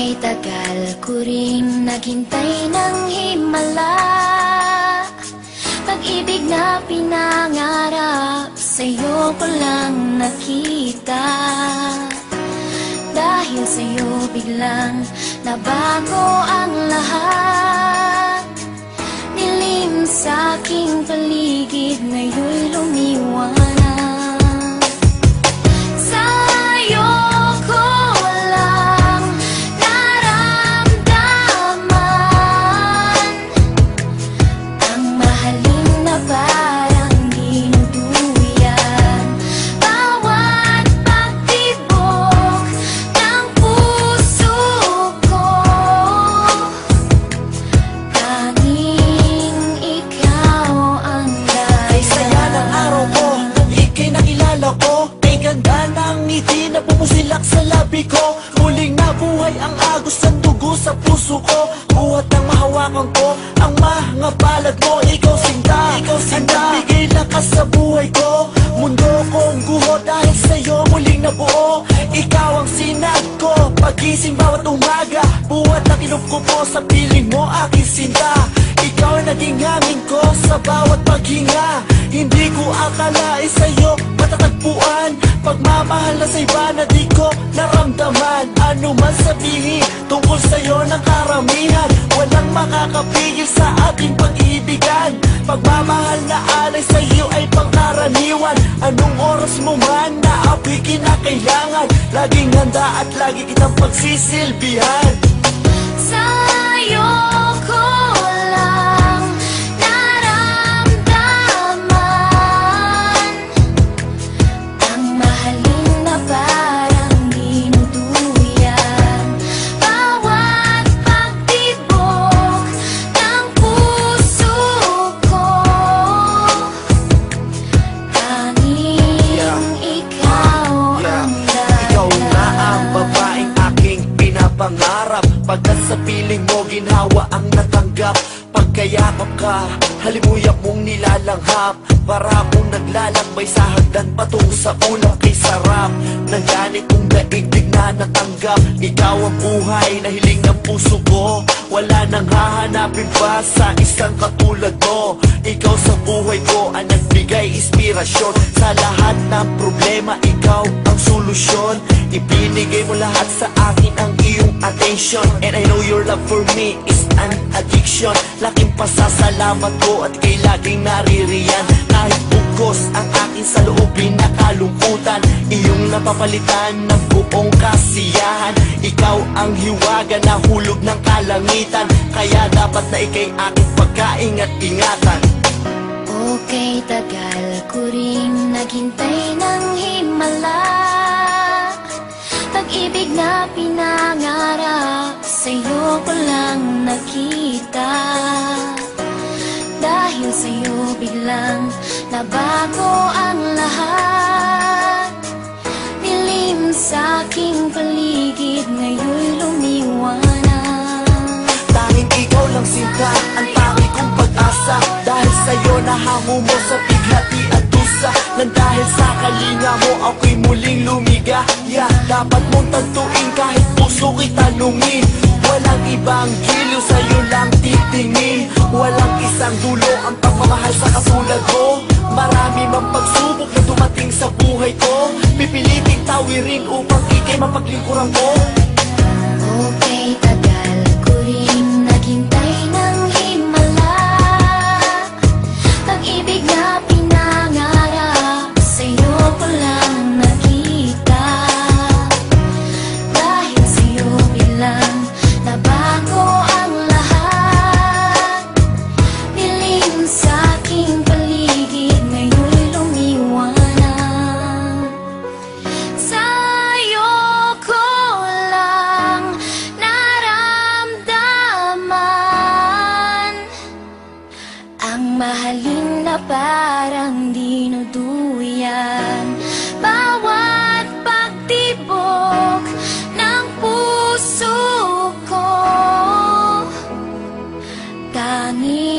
Okay, tagal ko rin naghintay ng himala. Pag-ibig na pinangarap, sa'yo ko lang nakita. Dahil sa'yo biglang nabago ang lahat. Dilim sa aking paligid, ngayon'y lumiwanag. Pumusilak sa labi ko, muling nabuhay ang agos ng dugo sa puso ko. Buhat ng mahawakan ko ang mga palad mo. Ikaw sinta, ang nagbigay lakas sa buhay ko. Mundo kong guho dahil sa'yo muling nabuo. Ikaw ang sinag ko, pagising bawat umaga. Buhat ng ilog ko po sa piling mo, aking sinta. Ikaw ang naging hangin ko sa bawat paghinga. Hindi ko akalain sa'yo matatagpuan. Pagmamahal na sa iba na di ko naramdaman. Ano man sabihin tungkol sa'yo ng karamihan, walang makakapigil sa ating pag-ibigan. Pagmamahal na alay sa'yo ay pangkaraniwan. Anong oras mo man na ako'y kinakailangan, laging handa at lagi kitang pagsisilbihan. Sa'yo ko lang naramdaman ang mahalin na parang dinuduyan. Bawat pagtibok ng puso ko, tanging ikaw ang dahilan. Ikaw na ang babaeng aking pinapangarap. Pagkat sa piling mo ginhawa ang natanggap. Pagkayakap ka, halimuyak mong nilalanghap. Para akong naglalakbay sa hagdan patungo sa ulap. Kay sarap ng ganit kong daigdig na natanggap. Ikaw ang buhay na hiling ng puso ko. Wala nang hahanapin pa sa isang katulad mo. Ikaw sa buhay ko ang nagbigay inspirasyon. Sa lahat ng problema, ikaw ang solusyon. Ibinigay mo lahat sa akin ang iyong attention. And I know your love for me is an addiction. Laking pasasalamat ko at ika'y laging naririyan. Kahit bugos ang akin sa loobin na kalungkutan, iyong napapalitan ng buong kasiyahan. Ikaw ang hiwaga na hulog ng kalangitan. Kaya dapat na ika'y aking pagkaingat-ingatan. Okay, tagal ko rin naghintay ng himala. Pag-ibig na pinangarap, sa'yo ko lang nakita. Dahil sa'yo biglang nabago ang lahat. Dilim sa aking paligid, ngayon'y lumiwanag. Tanging ikaw lang sinta, ang tangi kong pag-asa. Dahil sa'yo nahango mo sa bighati at dusa. Nang dahil sa kalinga mo ako'y muling lumigaya. Dapat mong tantuin kahit puso ko'y talungin. Walang ibang giliw, sa'yo lang titingin. Walang isang dulo ang pagmamahal sa katulad mo. Marami mang pagsubok na dumating sa buhay ko. Pipiliting tawirin upang ika'y mapaglingkuran ko. Okay, tagal ko rin naghintay ng himala. Pag-ibig na pinangarap, sa'yo ko lang nakita. Dahil sa'yo bilang nabago ang lahat. Dilim sa aking paligid, ngayon'y lumiwanag. Sa'yo ko lang naramdaman ang mahalin na parang dinuduyan. Bawat pagtibok ng puso ko, tanging